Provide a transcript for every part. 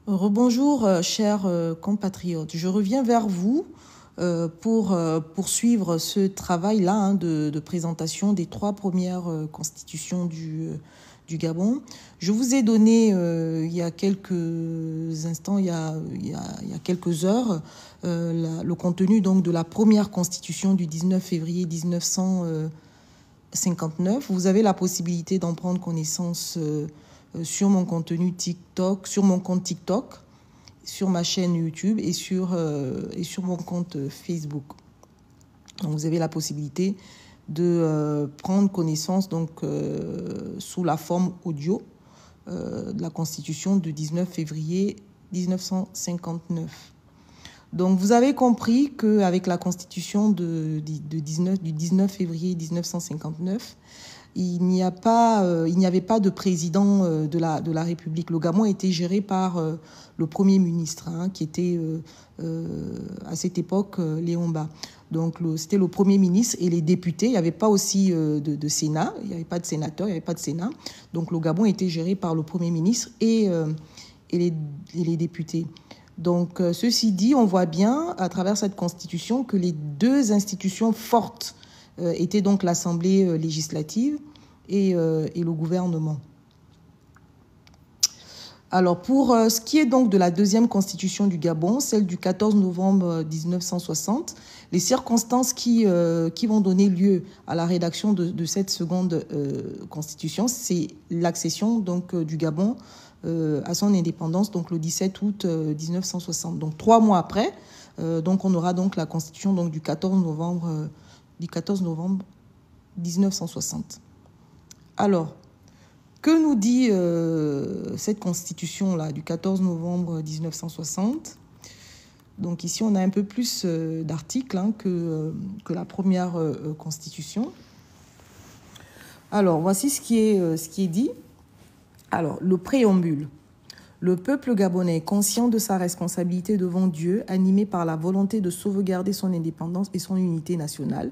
Rebonjour, chers compatriotes. Je reviens vers vous pour poursuivre ce travail-là de présentation des trois premières constitutions du Gabon. Je vous ai donné il y a quelques instants, il y a quelques heures, le contenu donc de la première constitution du 19 février 1959. Vous avez la possibilité d'en prendre connaissance sur mon contenu TikTok, sur mon compte TikTok, sur ma chaîne YouTube et sur mon compte Facebook. Donc vous avez la possibilité de prendre connaissance donc sous la forme audio de la Constitution du 19 février 1959. Donc vous avez compris qu'avec la Constitution du 19 février 1959, il n'y avait pas de président de la République. Le Gabon était géré par le Premier ministre, qui était à cette époque Léon-Mba. Donc c'était le Premier ministre et les députés. Il n'y avait pas aussi de Sénat, il n'y avait pas de sénateurs, il n'y avait pas de Sénat. Donc le Gabon était géré par le Premier ministre et les députés. Donc ceci dit, on voit bien à travers cette constitution que les deux institutions fortes étaient donc l'Assemblée législative et le gouvernement. Alors, pour ce qui est donc de la deuxième constitution du Gabon, celle du 14 novembre 1960, les circonstances qui vont donner lieu à la rédaction de cette seconde constitution, c'est l'accession donc du Gabon à son indépendance, donc le 17 août 1960. Donc 3 mois après, donc on aura donc la constitution donc du 14 novembre 1960. Alors, que nous dit cette constitution-là du 14 novembre 1960 ? Donc ici, on a un peu plus d'articles que la première constitution. Alors, voici ce qui est dit. Alors, le préambule. Le peuple gabonais, conscient de sa responsabilité devant Dieu, animé par la volonté de sauvegarder son indépendance et son unité nationale,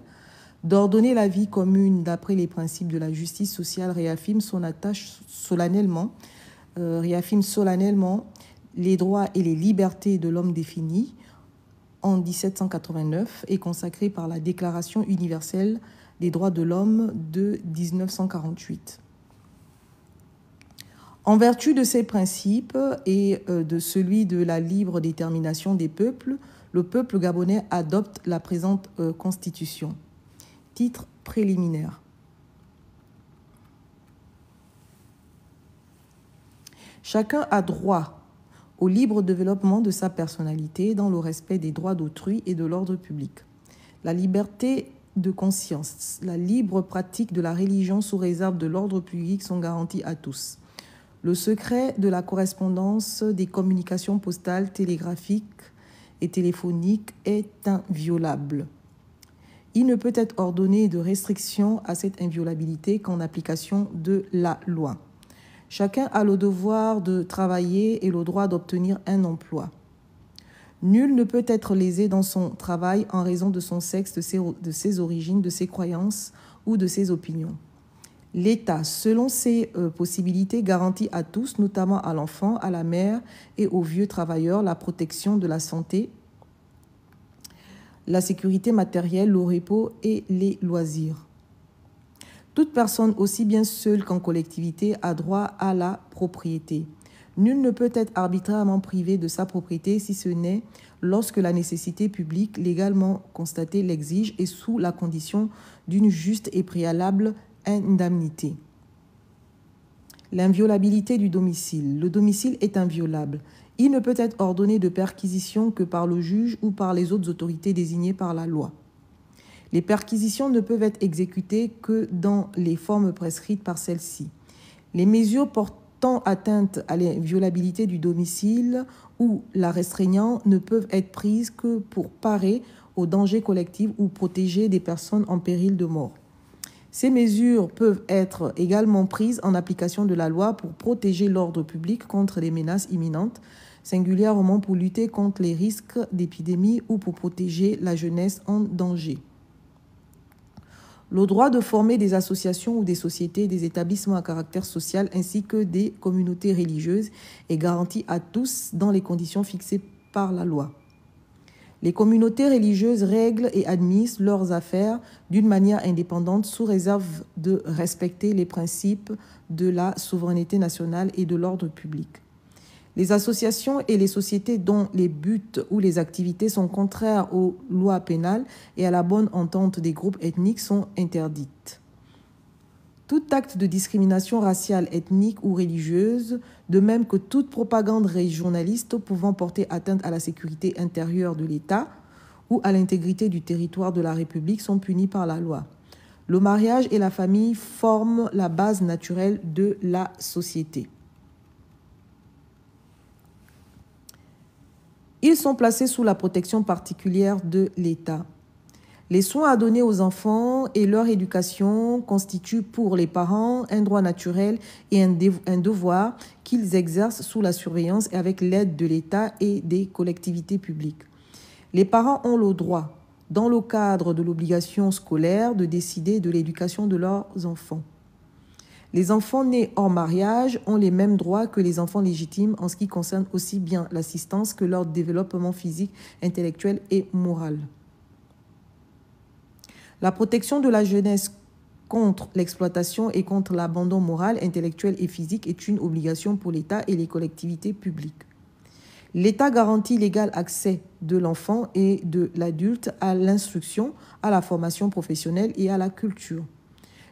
d'ordonner la vie commune d'après les principes de la justice sociale, réaffirme solennellement les droits et les libertés de l'homme définis en 1789 et consacrés par la Déclaration universelle des droits de l'homme de 1948. En vertu de ces principes et de celui de la libre détermination des peuples, le peuple gabonais adopte la présente constitution. Titre préliminaire. Chacun a droit au libre développement de sa personnalité dans le respect des droits d'autrui et de l'ordre public. La liberté de conscience, la libre pratique de la religion sous réserve de l'ordre public sont garanties à tous. Le secret de la correspondance des communications postales, télégraphiques et téléphoniques est inviolable. Il ne peut être ordonné de restriction à cette inviolabilité qu'en application de la loi. Chacun a le devoir de travailler et le droit d'obtenir un emploi. Nul ne peut être lésé dans son travail en raison de son sexe, de ses origines, de ses croyances ou de ses opinions. L'État, selon ses possibilités, garantit à tous, notamment à l'enfant, à la mère et aux vieux travailleurs, la protection de la santé, la sécurité matérielle, le repos et les loisirs. Toute personne, aussi bien seule qu'en collectivité, a droit à la propriété. Nul ne peut être arbitrairement privé de sa propriété si ce n'est lorsque la nécessité publique légalement constatée l'exige et sous la condition d'une juste et préalable indemnité. L'inviolabilité du domicile. Le domicile est inviolable. Il ne peut être ordonné de perquisition que par le juge ou par les autres autorités désignées par la loi. Les perquisitions ne peuvent être exécutées que dans les formes prescrites par celle-ci. Les mesures portant atteinte à l'inviolabilité du domicile ou la restreignant ne peuvent être prises que pour parer aux dangers collectifs ou protéger des personnes en péril de mort. Ces mesures peuvent être également prises en application de la loi pour protéger l'ordre public contre les menaces imminentes, singulièrement pour lutter contre les risques d'épidémie ou pour protéger la jeunesse en danger. Le droit de former des associations ou des sociétés, des établissements à caractère social ainsi que des communautés religieuses est garanti à tous dans les conditions fixées par la loi. Les communautés religieuses règlent et administrent leurs affaires d'une manière indépendante sous réserve de respecter les principes de la souveraineté nationale et de l'ordre public. Les associations et les sociétés dont les buts ou les activités sont contraires aux lois pénales et à la bonne entente des groupes ethniques sont interdites. Tout acte de discrimination raciale, ethnique ou religieuse, de même que toute propagande régionaliste pouvant porter atteinte à la sécurité intérieure de l'État ou à l'intégrité du territoire de la République, sont punis par la loi. Le mariage et la famille forment la base naturelle de la société. Ils sont placés sous la protection particulière de l'État. Les soins à donner aux enfants et leur éducation constituent pour les parents un droit naturel et un devoir qu'ils exercent sous la surveillance et avec l'aide de l'État et des collectivités publiques. Les parents ont le droit, dans le cadre de l'obligation scolaire, de décider de l'éducation de leurs enfants. Les enfants nés hors mariage ont les mêmes droits que les enfants légitimes en ce qui concerne aussi bien l'assistance que leur développement physique, intellectuel et moral. La protection de la jeunesse contre l'exploitation et contre l'abandon moral, intellectuel et physique est une obligation pour l'État et les collectivités publiques. L'État garantit l'égal accès de l'enfant et de l'adulte à l'instruction, à la formation professionnelle et à la culture.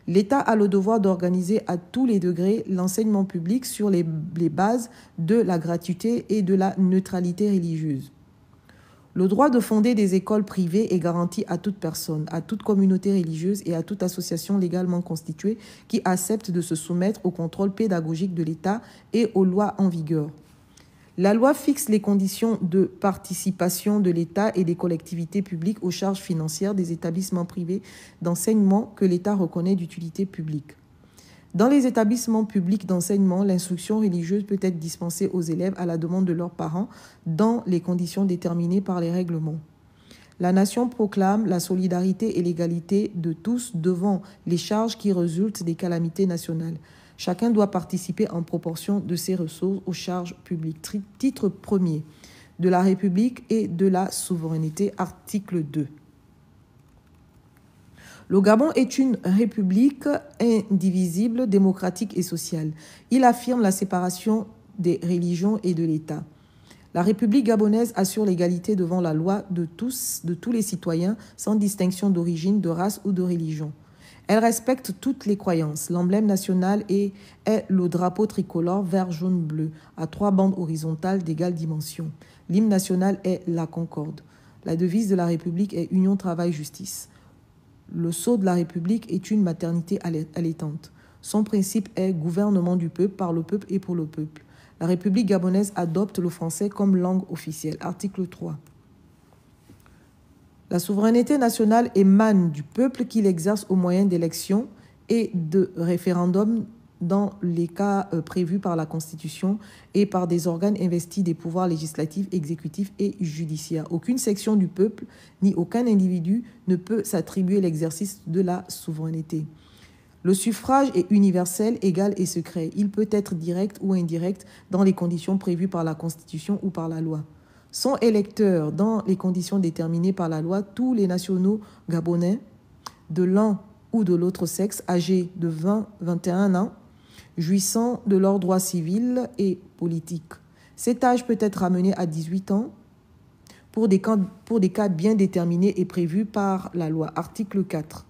L'État a le devoir d'organiser à tous les degrés l'enseignement public sur les bases de la gratuité et de la neutralité religieuse. Le droit de fonder des écoles privées est garanti à toute personne, à toute communauté religieuse et à toute association légalement constituée qui accepte de se soumettre au contrôle pédagogique de l'État et aux lois en vigueur. La loi fixe les conditions de participation de l'État et des collectivités publiques aux charges financières des établissements privés d'enseignement que l'État reconnaît d'utilité publique. Dans les établissements publics d'enseignement, l'instruction religieuse peut être dispensée aux élèves à la demande de leurs parents dans les conditions déterminées par les règlements. La nation proclame la solidarité et l'égalité de tous devant les charges qui résultent des calamités nationales. Chacun doit participer en proportion de ses ressources aux charges publiques. Titre 1er de la République et de la souveraineté, article 2. Le Gabon est une république indivisible, démocratique et sociale. Il affirme la séparation des religions et de l'État. La République gabonaise assure l'égalité devant la loi de tous les citoyens, sans distinction d'origine, de race ou de religion. Elle respecte toutes les croyances. L'emblème national est le drapeau tricolore vert, jaune, bleu, à 3 bandes horizontales d'égale dimension. L'hymne national est la concorde. La devise de la République est Union, Travail, Justice. Le sceau de la République est une maternité allaitante. Son principe est gouvernement du peuple, par le peuple et pour le peuple. La République gabonaise adopte le français comme langue officielle. Article 3. La souveraineté nationale émane du peuple qui l'exerce au moyen d'élections et de référendums dans les cas prévus par la Constitution et par des organes investis des pouvoirs législatifs, exécutifs et judiciaires. Aucune section du peuple ni aucun individu ne peut s'attribuer l'exercice de la souveraineté. Le suffrage est universel, égal et secret. Il peut être direct ou indirect dans les conditions prévues par la Constitution ou par la loi. Sont électeurs dans les conditions déterminées par la loi tous les nationaux gabonais de l'un ou de l'autre sexe âgés de 20-21 ans, jouissant de leurs droits civils et politiques. Cet âge peut être ramené à 18 ans pour des cas bien déterminés et prévus par la loi. Article 4.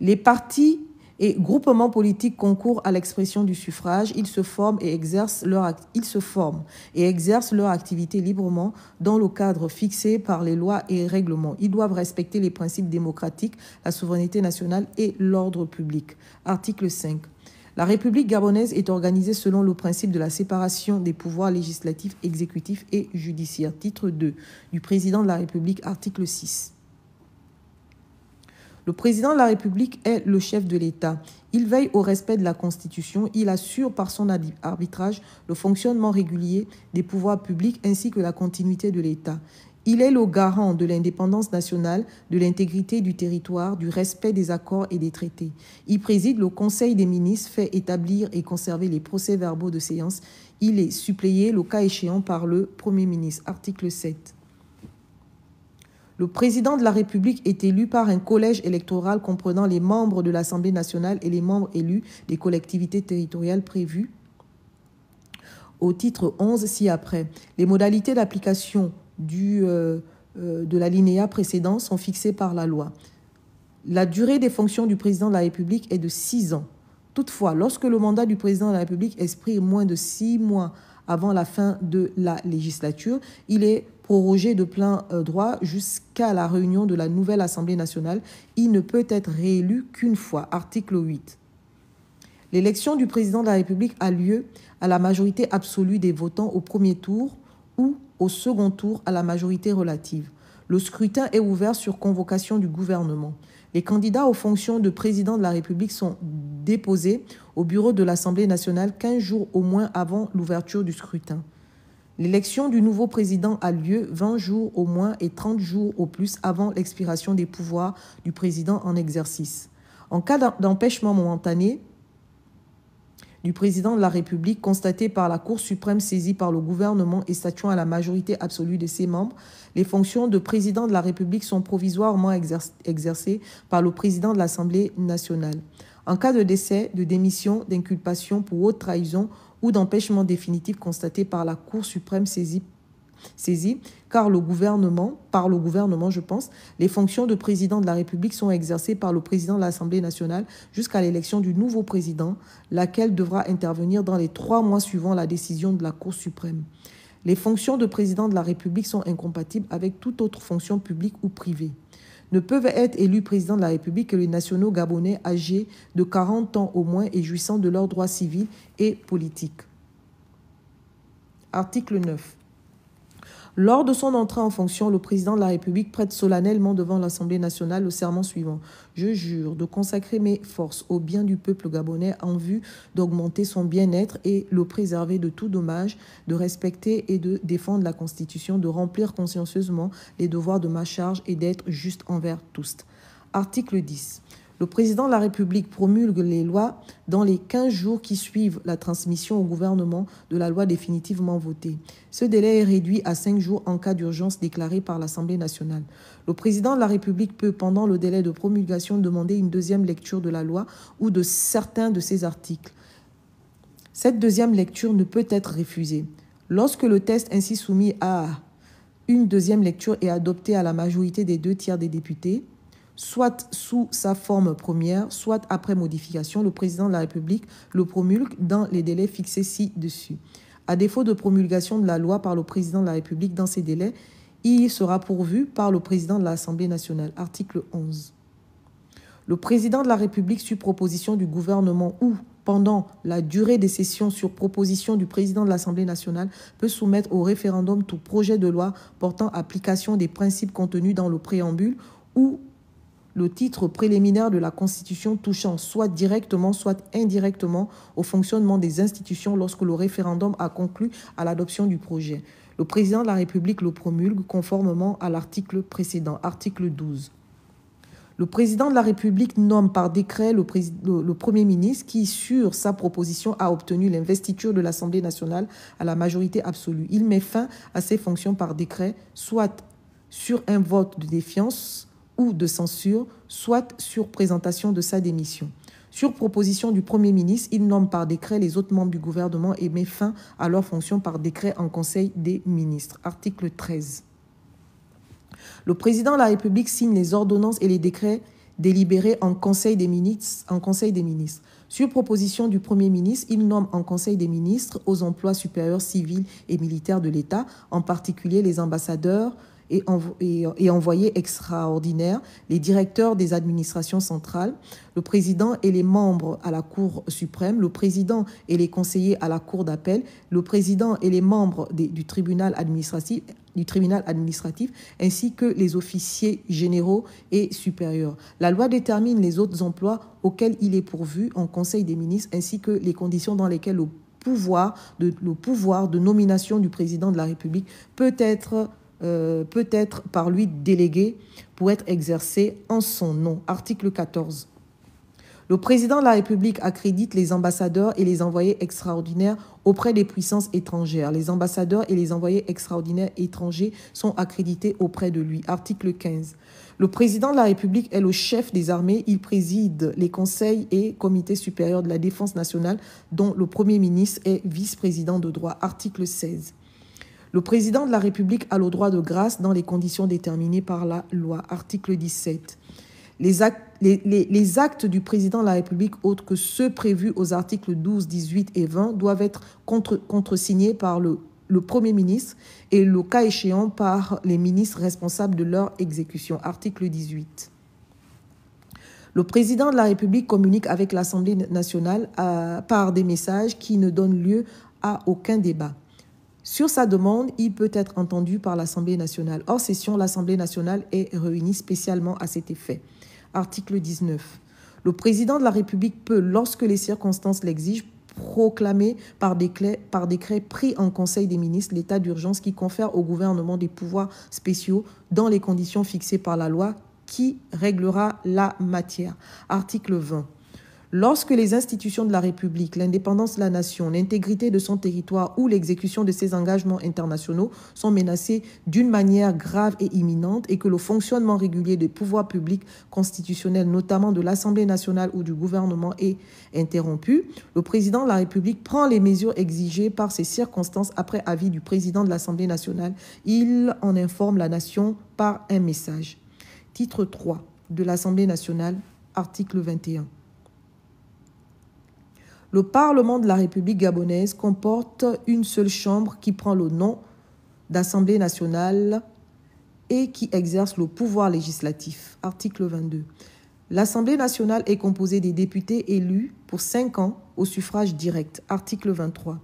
Les partis et groupements politiques concourent à l'expression du suffrage. Ils se forment et exercent leur activité librement dans le cadre fixé par les lois et règlements. Ils doivent respecter les principes démocratiques, la souveraineté nationale et l'ordre public. Article 5. La République gabonaise est organisée selon le principe de la séparation des pouvoirs législatifs, exécutifs et judiciaires. Titre 2 du président de la République, article 6. Le président de la République est le chef de l'État. Il veille au respect de la Constitution. Il assure par son arbitrage le fonctionnement régulier des pouvoirs publics ainsi que la continuité de l'État. Il est le garant de l'indépendance nationale, de l'intégrité du territoire, du respect des accords et des traités. Il préside le Conseil des ministres, fait établir et conserver les procès-verbaux de séance. Il est suppléé, le cas échéant, par le Premier ministre. Article 7. Le président de la République est élu par un collège électoral comprenant les membres de l'Assemblée nationale et les membres élus des collectivités territoriales prévues au titre 11 ci-après. Les modalités d'application de l'alinéa précédent sont fixées par la loi. La durée des fonctions du président de la République est de 6 ans. Toutefois, lorsque le mandat du président de la République expire moins de 6 mois avant la fin de la législature, il est prorogé de plein droit jusqu'à la réunion de la nouvelle Assemblée nationale. Il ne peut être réélu qu'une fois. Article 8. L'élection du président de la République a lieu à la majorité absolue des votants au premier tour ou au second tour à la majorité relative. Le scrutin est ouvert sur convocation du gouvernement. Les candidats aux fonctions de président de la République sont déposés au bureau de l'Assemblée nationale 15 jours au moins avant l'ouverture du scrutin. L'élection du nouveau président a lieu 20 jours au moins et 30 jours au plus avant l'expiration des pouvoirs du président en exercice. En cas d'empêchement momentané du président de la République constaté par la Cour suprême saisie par le gouvernement et statuant à la majorité absolue de ses membres, les fonctions de président de la République sont provisoirement exercées par le président de l'Assemblée nationale. En cas de décès, de démission, d'inculpation pour haute trahison ou d'empêchement définitif constaté par la Cour suprême saisie par le gouvernement, les fonctions de président de la République sont exercées par le président de l'Assemblée nationale jusqu'à l'élection du nouveau président, laquelle devra intervenir dans les 3 mois suivant la décision de la Cour suprême. Les fonctions de président de la République sont incompatibles avec toute autre fonction publique ou privée. Ne peuvent être élus président de la République que les nationaux gabonais âgés de 40 ans au moins et jouissant de leurs droits civils et politiques. Article 9. Lors de son entrée en fonction, le président de la République prête solennellement devant l'Assemblée nationale le serment suivant. Je jure de consacrer mes forces au bien du peuple gabonais en vue d'augmenter son bien-être et le préserver de tout dommage, de respecter et de défendre la Constitution, de remplir consciencieusement les devoirs de ma charge et d'être juste envers tous. Article 10. Le président de la République promulgue les lois dans les 15 jours qui suivent la transmission au gouvernement de la loi définitivement votée. Ce délai est réduit à 5 jours en cas d'urgence déclarée par l'Assemblée nationale. Le président de la République peut, pendant le délai de promulgation, demander une deuxième lecture de la loi ou de certains de ses articles. Cette deuxième lecture ne peut être refusée. Lorsque le texte ainsi soumis à une deuxième lecture est adopté à la majorité des 2 tiers des députés, soit sous sa forme première, soit après modification, le président de la République le promulgue dans les délais fixés ci-dessus. À défaut de promulgation de la loi par le président de la République dans ces délais, il sera pourvu par le président de l'Assemblée nationale. Article 11. Le président de la République, sur proposition du gouvernement ou pendant la durée des sessions sur proposition du président de l'Assemblée nationale, peut soumettre au référendum tout projet de loi portant application des principes contenus dans le préambule ou le titre préliminaire de la Constitution touchant soit directement, soit indirectement au fonctionnement des institutions lorsque le référendum a conclu à l'adoption du projet. Le président de la République le promulgue conformément à l'article précédent, article 12. Le président de la République nomme par décret le Premier ministre qui, sur sa proposition, a obtenu l'investiture de l'Assemblée nationale à la majorité absolue. Il met fin à ses fonctions par décret, soit sur un vote de défiance ou de censure, soit sur présentation de sa démission. Sur proposition du Premier ministre, il nomme par décret les autres membres du gouvernement et met fin à leurs fonctions par décret en Conseil des ministres. Article 13. Le président de la République signe les ordonnances et les décrets délibérés en Conseil des ministres. Sur proposition du Premier ministre, il nomme en Conseil des ministres aux emplois supérieurs civils et militaires de l'État, en particulier les ambassadeurs et envoyés extraordinaires, les directeurs des administrations centrales, le président et les membres à la Cour suprême, le président et les conseillers à la Cour d'appel, le président et les membres du tribunal administratif, ainsi que les officiers généraux et supérieurs. La loi détermine les autres emplois auxquels il est pourvu en Conseil des ministres, ainsi que les conditions dans lesquelles le pouvoir de nomination du président de la République peut être peut être par lui délégué pour être exercé en son nom. Article 14. Le président de la République accrédite les ambassadeurs et les envoyés extraordinaires auprès des puissances étrangères. Les ambassadeurs et les envoyés extraordinaires étrangers sont accrédités auprès de lui. Article 15. Le président de la République est le chef des armées. Il préside les conseils et comités supérieurs de la défense nationale dont le Premier ministre est vice-président de droit. Article 16. Le président de la République a le droit de grâce dans les conditions déterminées par la loi. Article 17. Les actes du président de la République, autres que ceux prévus aux articles 12, 18 et 20, doivent être contresignés par le Premier ministre et, le cas échéant, par les ministres responsables de leur exécution. Article 18. Le président de la République communique avec l'Assemblée nationale par des messages qui ne donnent lieu à aucun débat. Sur sa demande, il peut être entendu par l'Assemblée nationale. Hors session, l'Assemblée nationale est réunie spécialement à cet effet. Article 19. Le président de la République peut, lorsque les circonstances l'exigent, proclamer par décret pris en Conseil des ministres l'état d'urgence qui confère au gouvernement des pouvoirs spéciaux dans les conditions fixées par la loi qui réglera la matière. Article 20. Lorsque les institutions de la République, l'indépendance de la nation, l'intégrité de son territoire ou l'exécution de ses engagements internationaux sont menacées d'une manière grave et imminente et que le fonctionnement régulier des pouvoirs publics constitutionnels, notamment de l'Assemblée nationale ou du gouvernement, est interrompu, le président de la République prend les mesures exigées par ces circonstances après avis du président de l'Assemblée nationale. Il en informe la nation par un message. Titre 3 de l'Assemblée nationale, article 21. Le Parlement de la République gabonaise comporte une seule chambre qui prend le nom d'Assemblée nationale et qui exerce le pouvoir législatif. Article 22. L'Assemblée nationale est composée des députés élus pour 5 ans au suffrage direct. Article 23.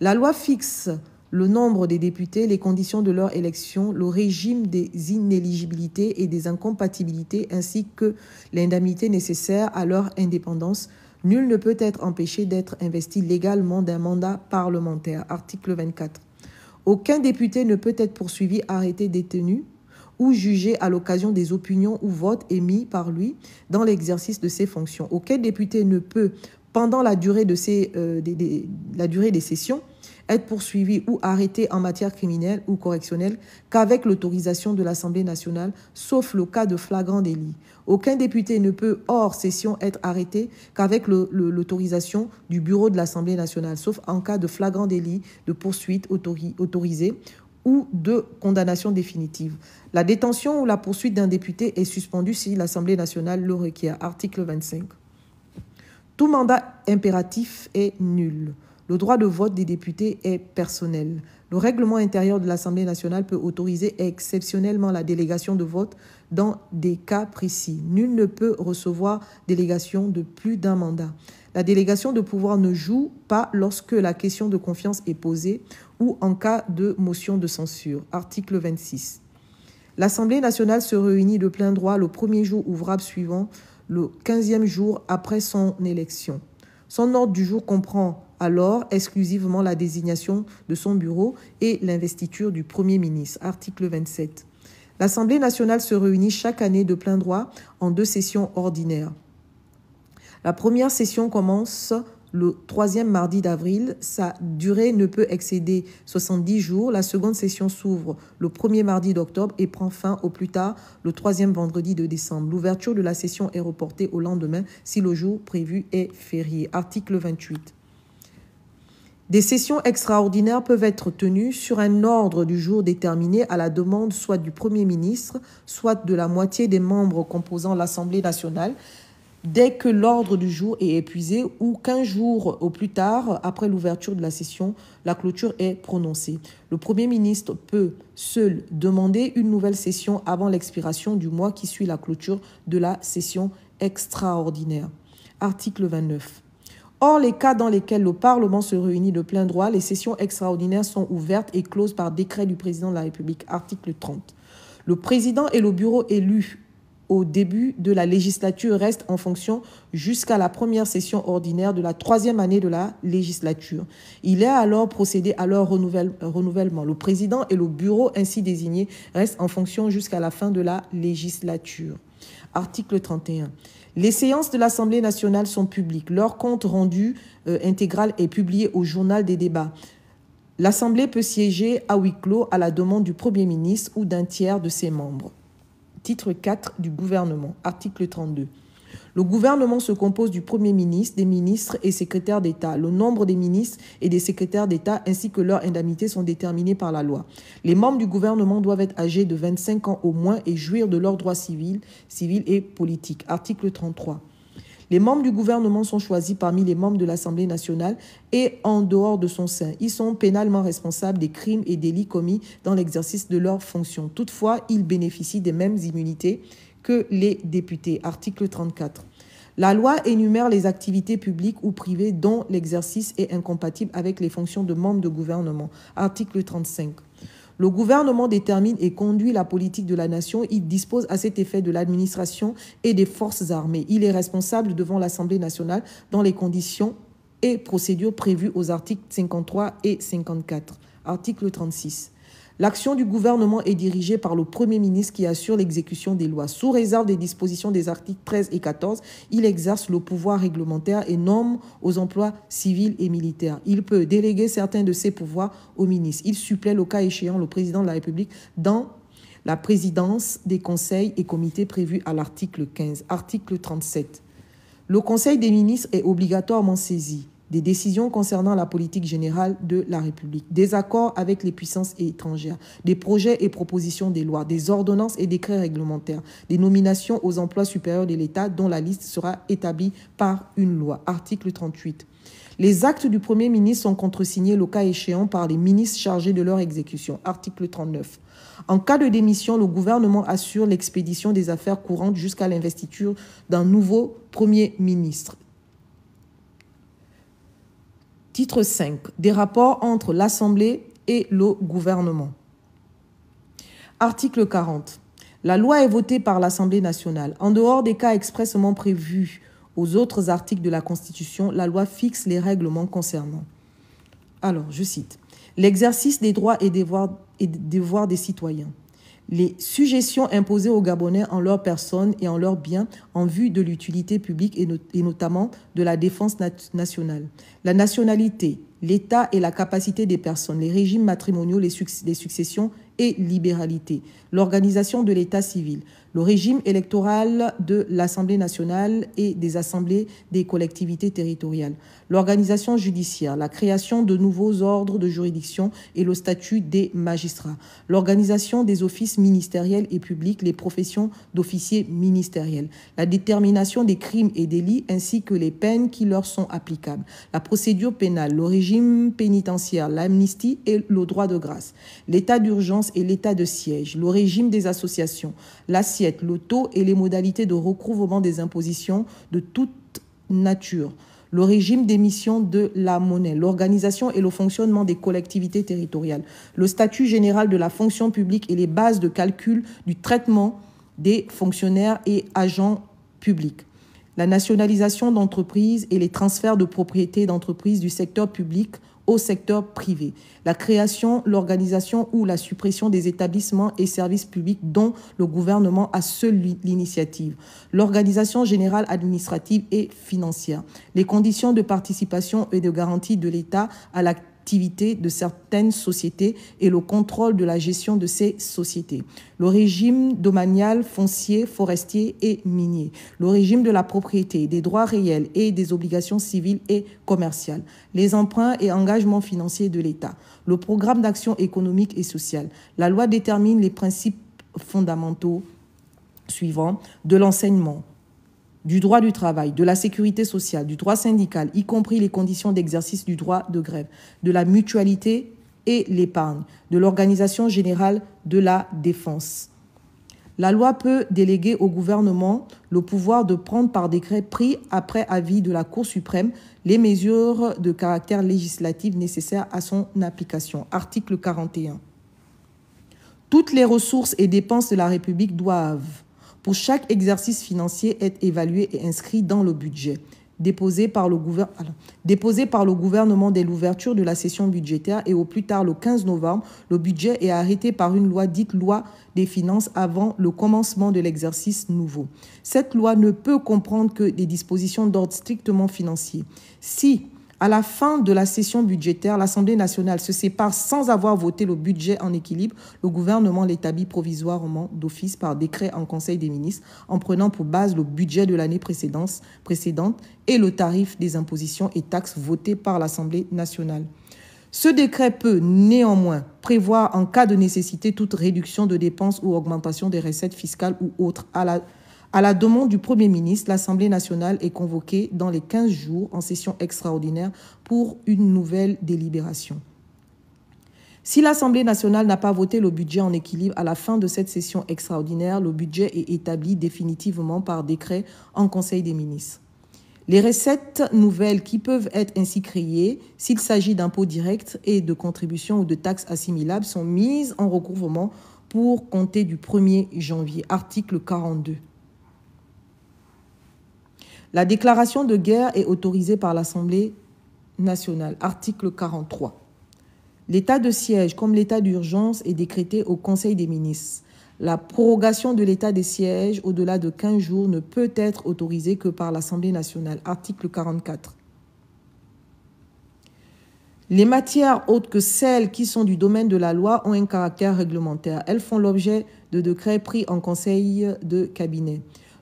La loi fixe le nombre des députés, les conditions de leur élection, le régime des inéligibilités et des incompatibilités ainsi que l'indemnité nécessaire à leur indépendance. Nul ne peut être empêché d'être investi légalement d'un mandat parlementaire. Article 24. Aucun député ne peut être poursuivi, arrêté, détenu ou jugé à l'occasion des opinions ou votes émis par lui dans l'exercice de ses fonctions. Aucun député ne peut, pendant la durée des sessions, être poursuivi ou arrêté en matière criminelle ou correctionnelle qu'avec l'autorisation de l'Assemblée nationale, sauf le cas de flagrant délit. Aucun député ne peut, hors session, être arrêté qu'avec l'autorisation du bureau de l'Assemblée nationale, sauf en cas de flagrant délit, de poursuite autorisée ou de condamnation définitive. La détention ou la poursuite d'un député est suspendue si l'Assemblée nationale le requiert. Article 25. Tout mandat impératif est nul. Le droit de vote des députés est personnel. Le règlement intérieur de l'Assemblée nationale peut autoriser exceptionnellement la délégation de vote dans des cas précis. Nul ne peut recevoir délégation de plus d'un mandat. La délégation de pouvoir ne joue pas lorsque la question de confiance est posée ou en cas de motion de censure. Article 26. L'Assemblée nationale se réunit de plein droit le premier jour ouvrable suivant le 15e jour après son élection. Son ordre du jour comprend alors exclusivement la désignation de son bureau et l'investiture du Premier ministre. Article 27. L'Assemblée nationale se réunit chaque année de plein droit en 2 sessions ordinaires. La première session commence le 3e mardi d'avril. Sa durée ne peut excéder 70 jours. La seconde session s'ouvre le 1er mardi d'octobre et prend fin au plus tard le 3e vendredi de décembre. L'ouverture de la session est reportée au lendemain si le jour prévu est férié. Article 28. Des sessions extraordinaires peuvent être tenues sur un ordre du jour déterminé à la demande soit du Premier ministre, soit de la moitié des membres composant l'Assemblée nationale, dès que l'ordre du jour est épuisé ou 15 jours au plus tard, après l'ouverture de la session, la clôture est prononcée. Le Premier ministre peut seul demander une nouvelle session avant l'expiration du mois qui suit la clôture de la session extraordinaire. Article 29. Or, les cas dans lesquels le Parlement se réunit de plein droit, les sessions extraordinaires sont ouvertes et closes par décret du président de la République. Article 30. Le président et le bureau élu au début de la législature reste en fonction jusqu'à la première session ordinaire de la 3e année de la législature. Il est alors procédé à leur renouvellement. Le président et le bureau ainsi désignés restent en fonction jusqu'à la fin de la législature. Article 31. Les séances de l'Assemblée nationale sont publiques. Leur compte rendu intégral est publié au journal des débats. L'Assemblée peut siéger à huis clos à la demande du Premier ministre ou d'un tiers de ses membres. Titre 4 du gouvernement, article 32. Le gouvernement se compose du Premier ministre, des ministres et secrétaires d'État. Le nombre des ministres et des secrétaires d'État ainsi que leurs indemnités sont déterminés par la loi. Les membres du gouvernement doivent être âgés de 25 ans au moins et jouir de leurs droits civils et politiques. Article 33. Les membres du gouvernement sont choisis parmi les membres de l'Assemblée nationale et en dehors de son sein. Ils sont pénalement responsables des crimes et délits commis dans l'exercice de leurs fonctions. Toutefois, ils bénéficient des mêmes immunités que les députés. Article 34. La loi énumère les activités publiques ou privées dont l'exercice est incompatible avec les fonctions de membres de gouvernement. Article 35. Le gouvernement détermine et conduit la politique de la nation. Il dispose à cet effet de l'administration et des forces armées. Il est responsable devant l'Assemblée nationale dans les conditions et procédures prévues aux articles 53 et 54. Article 36. L'action du gouvernement est dirigée par le Premier ministre qui assure l'exécution des lois. Sous réserve des dispositions des articles 13 et 14, il exerce le pouvoir réglementaire et nomme aux emplois civils et militaires. Il peut déléguer certains de ses pouvoirs au ministre. Il supplée le cas échéant le président de la République dans la présidence des conseils et comités prévus à l'article 15. Article 37. Le Conseil des ministres est obligatoirement saisi des décisions concernant la politique générale de la République, des accords avec les puissances étrangères, des projets et propositions des lois, des ordonnances et décrets réglementaires, des nominations aux emplois supérieurs de l'État dont la liste sera établie par une loi. Article 38. Les actes du Premier ministre sont contresignés le cas échéant par les ministres chargés de leur exécution. Article 39. En cas de démission, le gouvernement assure l'expédition des affaires courantes jusqu'à l'investiture d'un nouveau Premier ministre. Titre 5. Des rapports entre l'Assemblée et le gouvernement. Article 40. La loi est votée par l'Assemblée nationale. En dehors des cas expressément prévus aux autres articles de la Constitution, la loi fixe les règlements concernant. Alors, je cite. L'exercice des droits et devoirs des citoyens. Les sujétions imposées aux Gabonais en leur personne et en leurs biens en vue de l'utilité publique et notamment de la défense nationale. La nationalité, l'État et la capacité des personnes, les régimes matrimoniaux, les successions et libéralité, l'organisation de l'État civil, le régime électoral de l'Assemblée nationale et des assemblées des collectivités territoriales, l'organisation judiciaire, la création de nouveaux ordres de juridiction et le statut des magistrats, l'organisation des offices ministériels et publics, les professions d'officiers ministériels, la détermination des crimes et délits ainsi que les peines qui leur sont applicables, la procédure pénale, le régime pénitentiaire, l'amnistie et le droit de grâce, l'état d'urgence et l'état de siège, le régime des associations, l'assiette, le taux et les modalités de recouvrement des impositions de toute nature, le régime d'émission de la monnaie, l'organisation et le fonctionnement des collectivités territoriales, le statut général de la fonction publique et les bases de calcul du traitement des fonctionnaires et agents publics, la nationalisation d'entreprises et les transferts de propriété d'entreprises du secteur public au secteur privé, la création, l'organisation ou la suppression des établissements et services publics dont le gouvernement a seul l'initiative, l'organisation générale administrative et financière, les conditions de participation et de garantie de l'État à l'activité de certaines sociétés et le contrôle de la gestion de ces sociétés, le régime domanial, foncier, forestier et minier, le régime de la propriété, des droits réels et des obligations civiles et commerciales, les emprunts et engagements financiers de l'État, le programme d'action économique et sociale. La loi détermine les principes fondamentaux suivants de l'enseignement, du droit du travail, de la sécurité sociale, du droit syndical, y compris les conditions d'exercice du droit de grève, de la mutualité et l'épargne, de l'organisation générale de la défense. La loi peut déléguer au gouvernement le pouvoir de prendre par décret pris après avis de la Cour suprême les mesures de caractère législatif nécessaires à son application. Article 41. Toutes les ressources et dépenses de la République doivent, pour chaque exercice financier est évalué et inscrit dans le budget déposé par le gouvernement dès l'ouverture de la session budgétaire et au plus tard le 15 novembre, le budget est arrêté par une loi dite loi des finances avant le commencement de l'exercice nouveau. Cette loi ne peut comprendre que des dispositions d'ordre strictement financier. Si, à la fin de la session budgétaire, l'Assemblée nationale se sépare sans avoir voté le budget en équilibre, le gouvernement l'établit provisoirement d'office par décret en Conseil des ministres en prenant pour base le budget de l'année précédente et le tarif des impositions et taxes votés par l'Assemblée nationale. Ce décret peut néanmoins prévoir en cas de nécessité toute réduction de dépenses ou augmentation des recettes fiscales ou autres. À la demande du Premier ministre, l'Assemblée nationale est convoquée dans les 15 jours en session extraordinaire pour une nouvelle délibération. Si l'Assemblée nationale n'a pas voté le budget en équilibre à la fin de cette session extraordinaire, le budget est établi définitivement par décret en Conseil des ministres. Les recettes nouvelles qui peuvent être ainsi créées, s'il s'agit d'impôts directs et de contributions ou de taxes assimilables, sont mises en recouvrement pour compter du 1er janvier. Article 42. La déclaration de guerre est autorisée par l'Assemblée nationale. Article 43. L'état de siège comme l'état d'urgence est décrété au Conseil des ministres. La prorogation de l'état de siège au-delà de 15 jours ne peut être autorisée que par l'Assemblée nationale. Article 44. Les matières autres que celles qui sont du domaine de la loi ont un caractère réglementaire. Elles font l'objet de décrets pris en conseil de cabinet.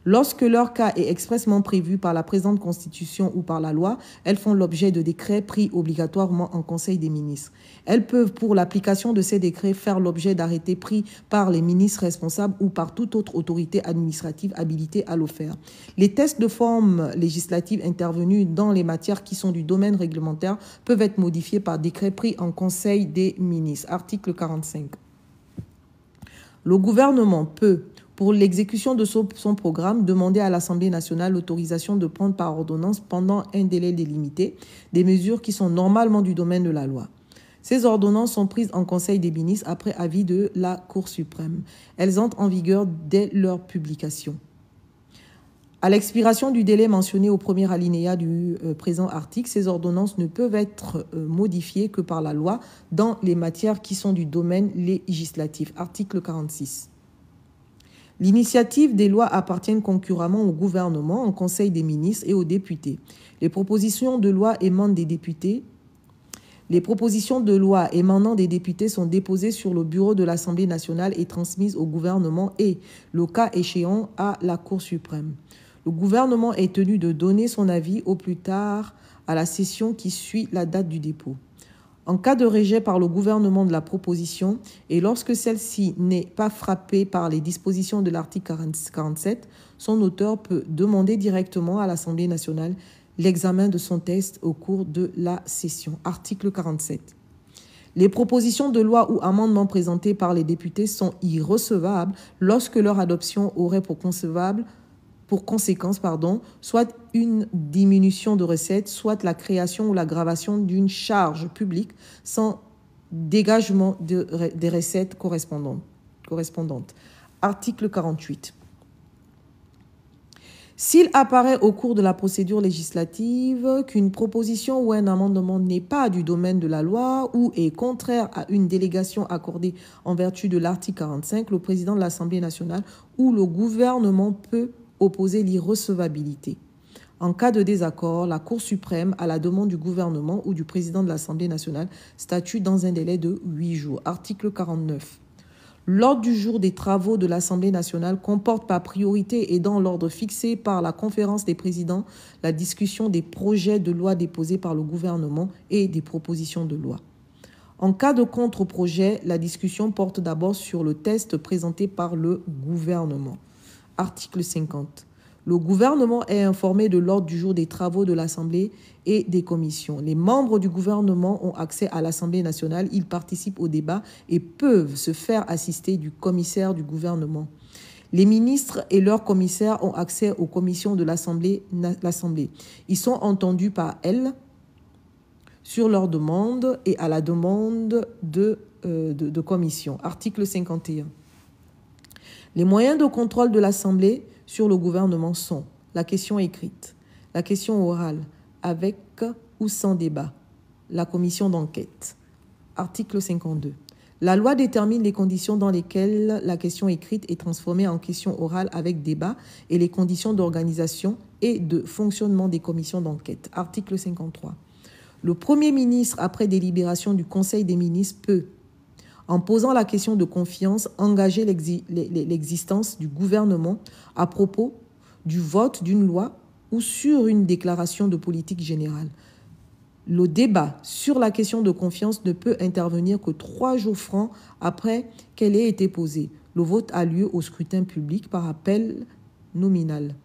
Lorsque leur cas est expressément prévu par la présente Constitution ou par la loi, elles font l'objet de décrets pris obligatoirement en Conseil des ministres. Elles peuvent, pour l'application de ces décrets, faire l'objet d'arrêtés pris par les ministres responsables ou par toute autre autorité administrative habilitée à le faire. Les tests de forme législative intervenus dans les matières qui sont du domaine réglementaire peuvent être modifiés par décret pris en Conseil des ministres. Article 45. Le gouvernement peut, pour l'exécution de son programme, demander à l'Assemblée nationale l'autorisation de prendre par ordonnance pendant un délai délimité des mesures qui sont normalement du domaine de la loi. Ces ordonnances sont prises en Conseil des ministres après avis de la Cour suprême. Elles entrent en vigueur dès leur publication. À l'expiration du délai mentionné au premier alinéa du présent article, ces ordonnances ne peuvent être modifiées que par la loi dans les matières qui sont du domaine législatif. Article 46. L'initiative des lois appartient concurremment au gouvernement, au Conseil des ministres et aux députés. Les propositions de loi émanant des députés sont déposées sur le bureau de l'Assemblée nationale et transmises au gouvernement et, le cas échéant, à la Cour suprême. Le gouvernement est tenu de donner son avis au plus tard à la session qui suit la date du dépôt. En cas de rejet par le gouvernement de la proposition et lorsque celle-ci n'est pas frappée par les dispositions de l'article 47, son auteur peut demander directement à l'Assemblée nationale l'examen de son texte au cours de la session. Article 47. Les propositions de loi ou amendements présentés par les députés sont irrecevables lorsque leur adoption aurait pour conséquence, soit une diminution de recettes, soit la création ou l'aggravation d'une charge publique sans dégagement des recettes correspondantes. Article 48. S'il apparaît au cours de la procédure législative qu'une proposition ou un amendement n'est pas du domaine de la loi ou est contraire à une délégation accordée en vertu de l'article 45, le président de l'Assemblée nationale ou le gouvernement peut opposer l'irrecevabilité. En cas de désaccord, la Cour suprême, à la demande du gouvernement ou du président de l'Assemblée nationale, statue dans un délai de 8 jours. Article 49. L'ordre du jour des travaux de l'Assemblée nationale comporte par priorité et dans l'ordre fixé par la conférence des présidents la discussion des projets de loi déposés par le gouvernement et des propositions de loi. En cas de contre-projet, la discussion porte d'abord sur le texte présenté par le gouvernement. Article 50. Le gouvernement est informé de l'ordre du jour des travaux de l'Assemblée et des commissions. Les membres du gouvernement ont accès à l'Assemblée nationale, ils participent au débat et peuvent se faire assister du commissaire du gouvernement. Les ministres et leurs commissaires ont accès aux commissions de l'Assemblée. Ils sont entendus par elles sur leur demande et à la demande de commission. Article 51. Les moyens de contrôle de l'Assemblée sur le gouvernement sont la question écrite, la question orale, avec ou sans débat, la commission d'enquête. Article 52. La loi détermine les conditions dans lesquelles la question écrite est transformée en question orale avec débat et les conditions d'organisation et de fonctionnement des commissions d'enquête. Article 53. Le Premier ministre, après délibération du Conseil des ministres, peut, en posant la question de confiance, engager l'existence du gouvernement à propos du vote d'une loi ou sur une déclaration de politique générale. Le débat sur la question de confiance ne peut intervenir que 3 jours francs après qu'elle ait été posée. Le vote a lieu au scrutin public par appel nominal.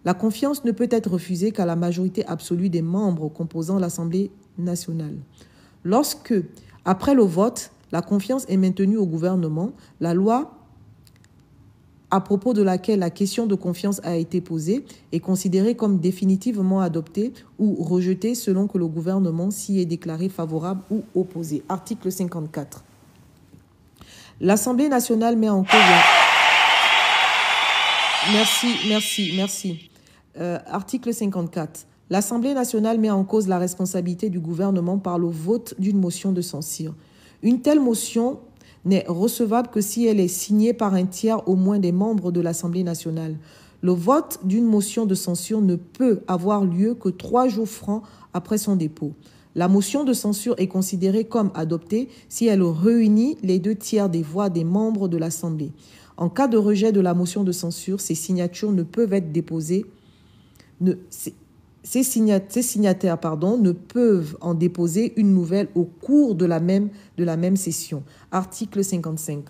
La confiance ne peut être refusée qu'à la majorité absolue des membres composant l'Assemblée nationale. Lorsque, après le vote, la confiance est maintenue au gouvernement, la loi à propos de laquelle la question de confiance a été posée est considérée comme définitivement adoptée ou rejetée selon que le gouvernement s'y est déclaré favorable ou opposé. Article 54. L'Assemblée nationale met en cause Merci. Article 54. L'Assemblée nationale met en cause la responsabilité du gouvernement par le vote d'une motion de censure. Une telle motion n'est recevable que si elle est signée par un tiers au moins des membres de l'Assemblée nationale. Le vote d'une motion de censure ne peut avoir lieu que 3 jours francs après son dépôt. La motion de censure est considérée comme adoptée si elle réunit les 2 tiers des voix des membres de l'Assemblée. En cas de rejet de la motion de censure, ces signatures ne peuvent être déposées. Ces signataires ne peuvent en déposer une nouvelle au cours de la même session. Article 55.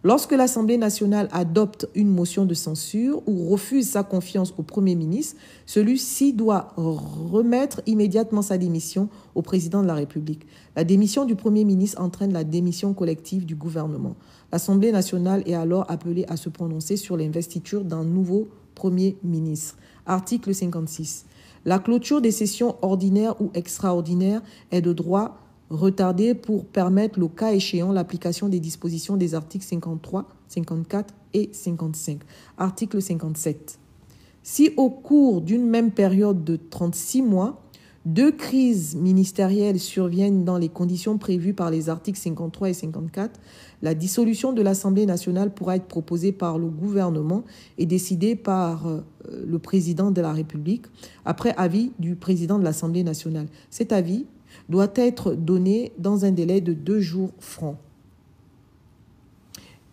Lorsque l'Assemblée nationale adopte une motion de censure ou refuse sa confiance au Premier ministre, celui-ci doit remettre immédiatement sa démission au président de la République. La démission du Premier ministre entraîne la démission collective du gouvernement. L'Assemblée nationale est alors appelée à se prononcer sur l'investiture d'un nouveau Premier ministre. Article 56. La clôture des sessions ordinaires ou extraordinaires est de droit retardée pour permettre, le cas échéant, l'application des dispositions des articles 53, 54 et 55. Article 57. Si au cours d'une même période de 36 mois, 2 crises ministérielles surviennent dans les conditions prévues par les articles 53 et 54, la dissolution de l'Assemblée nationale pourra être proposée par le gouvernement et décidée par le président de la République après avis du président de l'Assemblée nationale. Cet avis doit être donné dans un délai de 2 jours francs.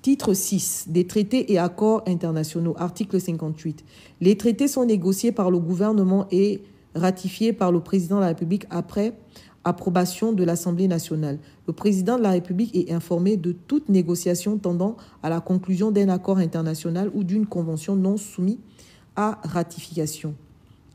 Titre 6. Des traités et accords internationaux. Article 58. Les traités sont négociés par le gouvernement et ratifiés par le président de la République après approbation de l'Assemblée nationale. Le président de la République est informé de toute négociation tendant à la conclusion d'un accord international ou d'une convention non soumise à ratification.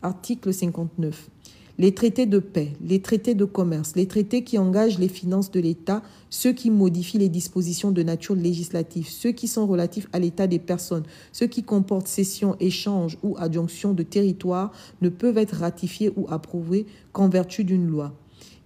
Article 59. Les traités de paix, les traités de commerce, les traités qui engagent les finances de l'État, ceux qui modifient les dispositions de nature législative, ceux qui sont relatifs à l'état des personnes, ceux qui comportent cession, échange ou adjonction de territoire ne peuvent être ratifiés ou approuvés qu'en vertu d'une loi.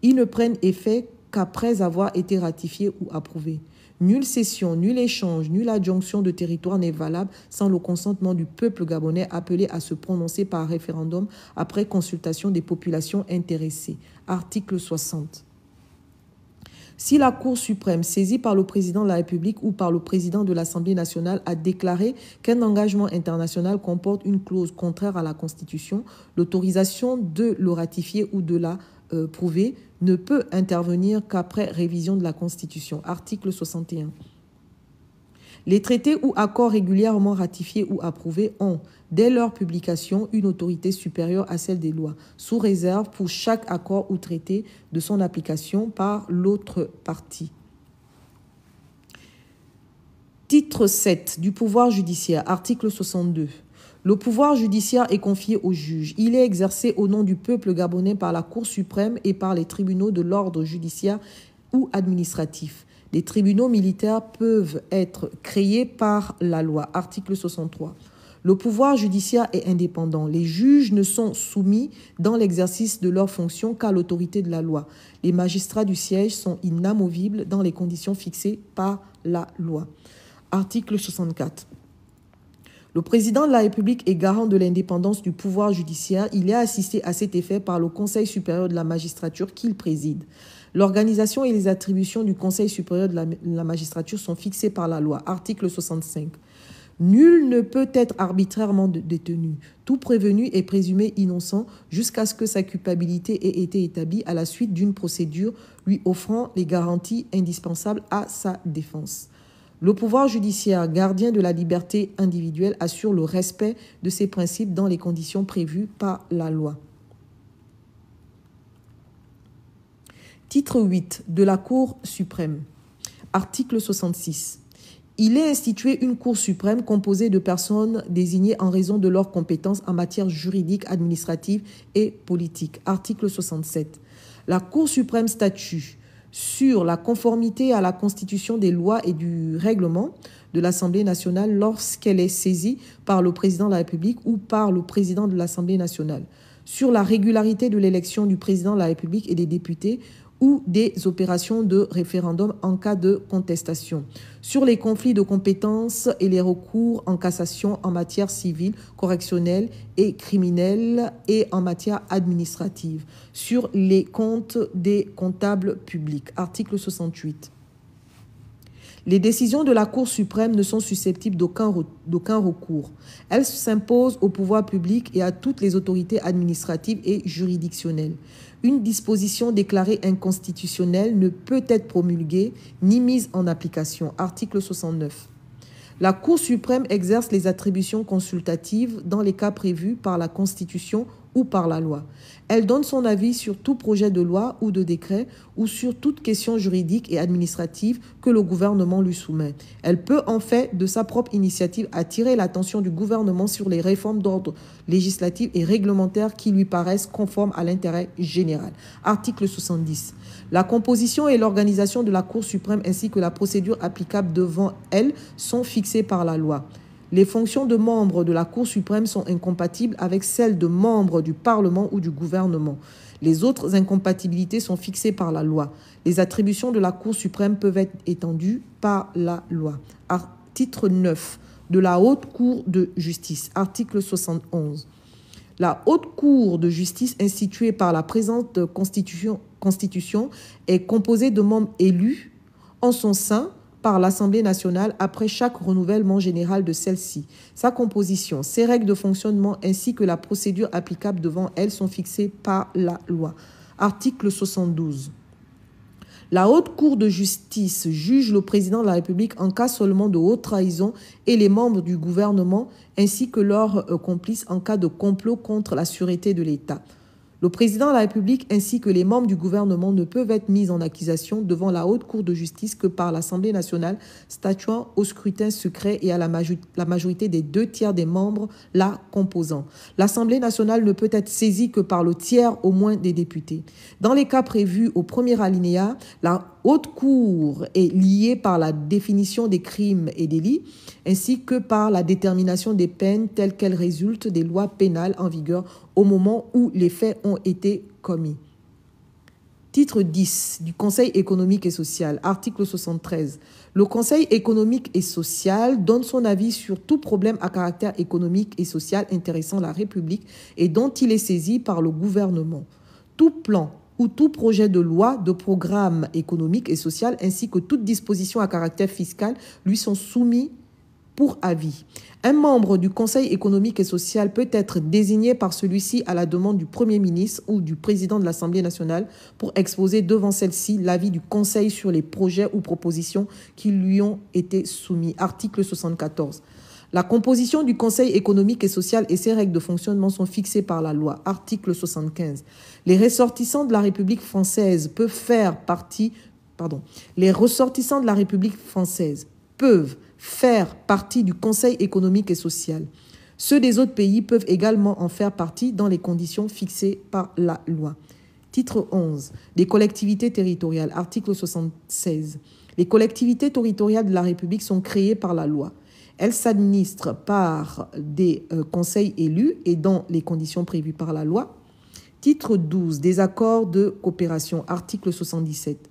Ils ne prennent effet qu'après avoir été ratifiés ou approuvés. Nulle cession, nul échange, nulle adjonction de territoire n'est valable sans le consentement du peuple gabonais appelé à se prononcer par référendum après consultation des populations intéressées. Article 60. Si la Cour suprême, saisie par le président de la République ou par le président de l'Assemblée nationale, a déclaré qu'un engagement international comporte une clause contraire à la Constitution, l'autorisation de le ratifier ou de la prouver ne peut intervenir qu'après révision de la Constitution. Article 61. Les traités ou accords régulièrement ratifiés ou approuvés ont, dès leur publication, une autorité supérieure à celle des lois, sous réserve pour chaque accord ou traité de son application par l'autre partie. Titre 7 du pouvoir judiciaire, article 62. Le pouvoir judiciaire est confié aux juges. Il est exercé au nom du peuple gabonais par la Cour suprême et par les tribunaux de l'ordre judiciaire ou administratif. Les tribunaux militaires peuvent être créés par la loi. Article 63. Le pouvoir judiciaire est indépendant. Les juges ne sont soumis dans l'exercice de leurs fonctions qu'à l'autorité de la loi. Les magistrats du siège sont inamovibles dans les conditions fixées par la loi. Article 64. Le président de la République est garant de l'indépendance du pouvoir judiciaire. Il est assisté à cet effet par le Conseil supérieur de la magistrature qu'il préside. L'organisation et les attributions du Conseil supérieur de la magistrature sont fixées par la loi. Article 65. Nul ne peut être arbitrairement détenu. Tout prévenu est présumé innocent jusqu'à ce que sa culpabilité ait été établie à la suite d'une procédure lui offrant les garanties indispensables à sa défense. Le pouvoir judiciaire, gardien de la liberté individuelle, assure le respect de ces principes dans les conditions prévues par la loi. Titre 8 de la Cour suprême. Article 66. Il est institué une Cour suprême composée de personnes désignées en raison de leurs compétences en matière juridique, administrative et politique. Article 67. La Cour suprême statue sur la conformité à la Constitution des lois et du règlement de l'Assemblée nationale lorsqu'elle est saisie par le président de la République ou par le président de l'Assemblée nationale, sur la régularité de l'élection du président de la République et des députés ou des opérations de référendum en cas de contestation, sur les conflits de compétences et les recours en cassation en matière civile, correctionnelle et criminelle et en matière administrative, sur les comptes des comptables publics. Article 68. Les décisions de la Cour suprême ne sont susceptibles d'aucun recours. Elles s'imposent au pouvoir public et à toutes les autorités administratives et juridictionnelles. Une disposition déclarée inconstitutionnelle ne peut être promulguée ni mise en application. Article 69. La Cour suprême exerce les attributions consultatives dans les cas prévus par la Constitution ou par la loi. Elle donne son avis sur tout projet de loi ou de décret ou sur toute question juridique et administrative que le gouvernement lui soumet. Elle peut en fait, de sa propre initiative, attirer l'attention du gouvernement sur les réformes d'ordre législatif et réglementaire qui lui paraissent conformes à l'intérêt général. Article 70. La composition et l'organisation de la Cour suprême ainsi que la procédure applicable devant elle sont fixées par la loi. Les fonctions de membres de la Cour suprême sont incompatibles avec celles de membres du Parlement ou du gouvernement. Les autres incompatibilités sont fixées par la loi. Les attributions de la Cour suprême peuvent être étendues par la loi. Article 9 de la Haute Cour de justice. Article 71. La Haute Cour de justice instituée par la présente Constitution est composée de membres élus en son sein par l'Assemblée nationale après chaque renouvellement général de celle-ci. Sa composition, ses règles de fonctionnement ainsi que la procédure applicable devant elle sont fixées par la loi. Article 72. La Haute Cour de justice juge le président de la République en cas seulement de haute trahison et les membres du gouvernement ainsi que leurs complices en cas de complot contre la sûreté de l'État. Le président de la République ainsi que les membres du gouvernement ne peuvent être mis en accusation devant la Haute Cour de justice que par l'Assemblée nationale, statuant au scrutin secret et à la majorité des 2/3 des membres la composant. L'Assemblée nationale ne peut être saisie que par le tiers au moins des députés. Dans les cas prévus au premier alinéa, la Haute Cour est liée par la définition des crimes et délits ainsi que par la détermination des peines telles qu'elles résultent des lois pénales en vigueur au moment où les faits ont été commis. Titre 10 du Conseil économique et social, article 73. Le Conseil économique et social donne son avis sur tout problème à caractère économique et social intéressant la République et dont il est saisi par le gouvernement. Tout plan ou tout projet de loi, de programme économique et social ainsi que toute disposition à caractère fiscal lui sont soumis pour avis. Un membre du Conseil économique et social peut être désigné par celui-ci à la demande du Premier ministre ou du Président de l'Assemblée nationale pour exposer devant celle-ci l'avis du Conseil sur les projets ou propositions qui lui ont été soumis. Article 74. La composition du Conseil économique et social et ses règles de fonctionnement sont fixées par la loi. Article 75. Les ressortissants de la République française peuvent faire partie du Conseil économique et social. Ceux des autres pays peuvent également en faire partie dans les conditions fixées par la loi. Titre 11. Les collectivités territoriales. Article 76. Les collectivités territoriales de la République sont créées par la loi. Elles s'administrent par des conseils élus et dans les conditions prévues par la loi. Titre 12. Des accords de coopération. Article 77.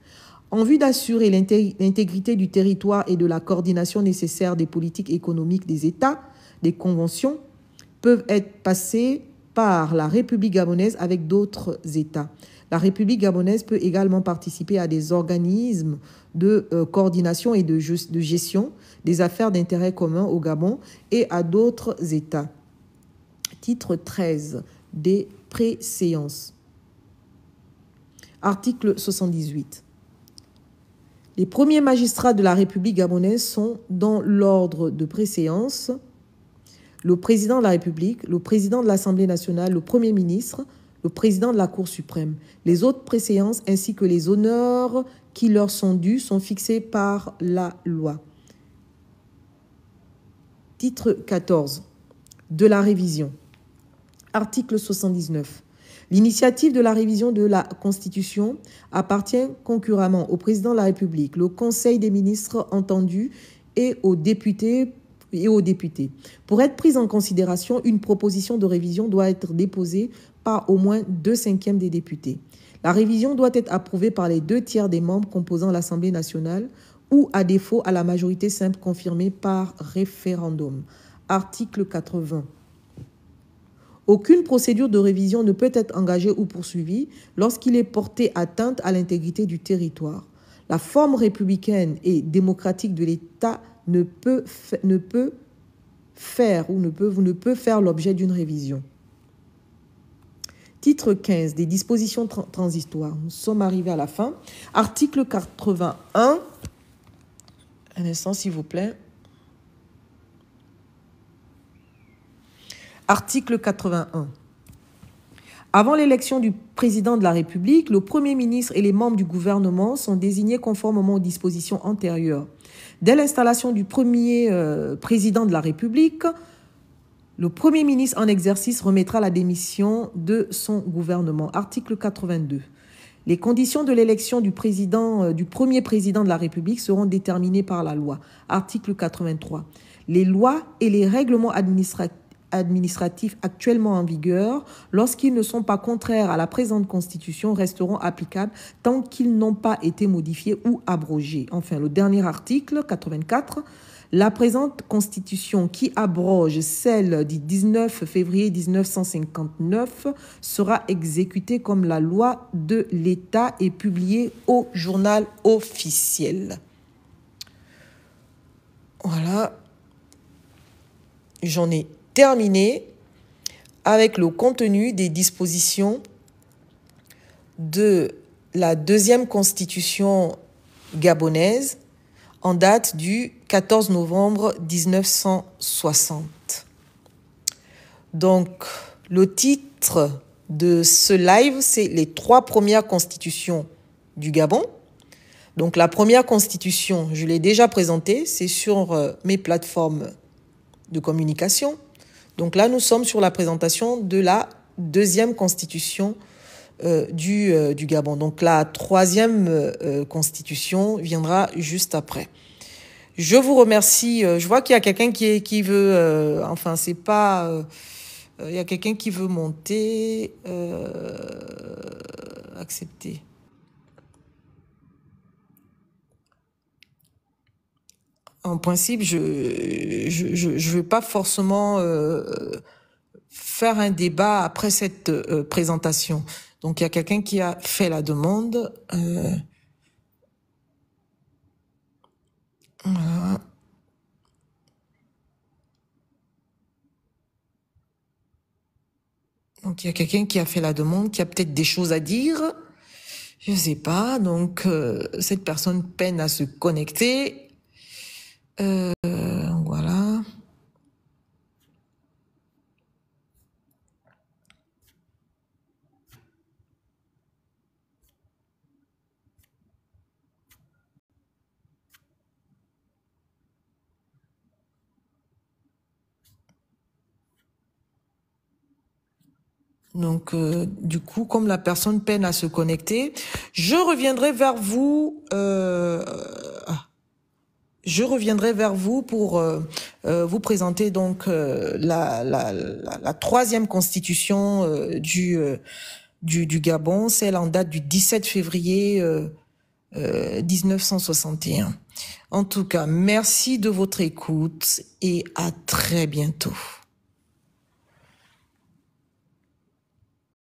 En vue d'assurer l'intégrité du territoire et de la coordination nécessaire des politiques économiques des États, des conventions peuvent être passées par la République gabonaise avec d'autres États. La République gabonaise peut également participer à des organismes de coordination et de gestion des affaires d'intérêt commun au Gabon et à d'autres États. Titre 13 des préséances. Article 78. Les premiers magistrats de la République gabonaise sont, dans l'ordre de préséance, le président de la République, le président de l'Assemblée nationale, le Premier ministre, le président de la Cour suprême. Les autres préséances ainsi que les honneurs qui leur sont dus sont fixés par la loi. Titre 14 de la révision. Article 79. L'initiative de la révision de la Constitution appartient concurremment au président de la République, le Conseil des ministres entendu et aux députés. Pour être prise en considération, une proposition de révision doit être déposée par au moins 2/5 des députés. La révision doit être approuvée par les 2/3 des membres composant l'Assemblée nationale ou, à défaut, à la majorité simple confirmée par référendum. Article 80. Aucune procédure de révision ne peut être engagée ou poursuivie lorsqu'il est porté atteinte à l'intégrité du territoire. La forme républicaine et démocratique de l'État ne peut faire l'objet d'une révision. Titre 15 des dispositions transitoires. Nous sommes arrivés à la fin. Article 81. Un instant, s'il vous plaît. Article 81. Avant l'élection du président de la République, le Premier ministre et les membres du gouvernement sont désignés conformément aux dispositions antérieures. Dès l'installation du premier président de la République, le Premier ministre en exercice remettra la démission de son gouvernement. Article 82. Les conditions de l'élection du premier président de la République seront déterminées par la loi. Article 83. Les lois et les règlements administratifs actuellement en vigueur, lorsqu'ils ne sont pas contraires à la présente Constitution, resteront applicables tant qu'ils n'ont pas été modifiés ou abrogés. Enfin, le dernier article, 84, la présente Constitution qui abroge celle du 19 février 1959 sera exécutée comme la loi de l'État et publiée au journal officiel. Voilà, j'en ai terminé avec le contenu des dispositions de la deuxième constitution gabonaise en date du 14 novembre 1960. Donc, le titre de ce live, c'est les 3 premières constitutions du Gabon. Donc, la première constitution, je l'ai déjà présentée, c'est sur mes plateformes de communication. Donc là, nous sommes sur la présentation de la deuxième constitution du Gabon. Donc la troisième constitution viendra juste après. Je vous remercie. Je vois qu'il y a quelqu'un qui veut... enfin, c'est pas... il y a quelqu'un qui veut monter. Accepter. En principe, je vais pas forcément faire un débat après cette présentation. Donc, il y a quelqu'un qui a fait la demande. Voilà. Donc, il y a quelqu'un qui a fait la demande, qui a peut-être des choses à dire. Je sais pas. Donc, cette personne peine à se connecter. Voilà. Donc, du coup, comme la personne peine à se connecter, je reviendrai vers vous. Je reviendrai vers vous pour vous présenter donc la troisième constitution du Gabon, celle en date du 17 février 1961. En tout cas, merci de votre écoute et à très bientôt.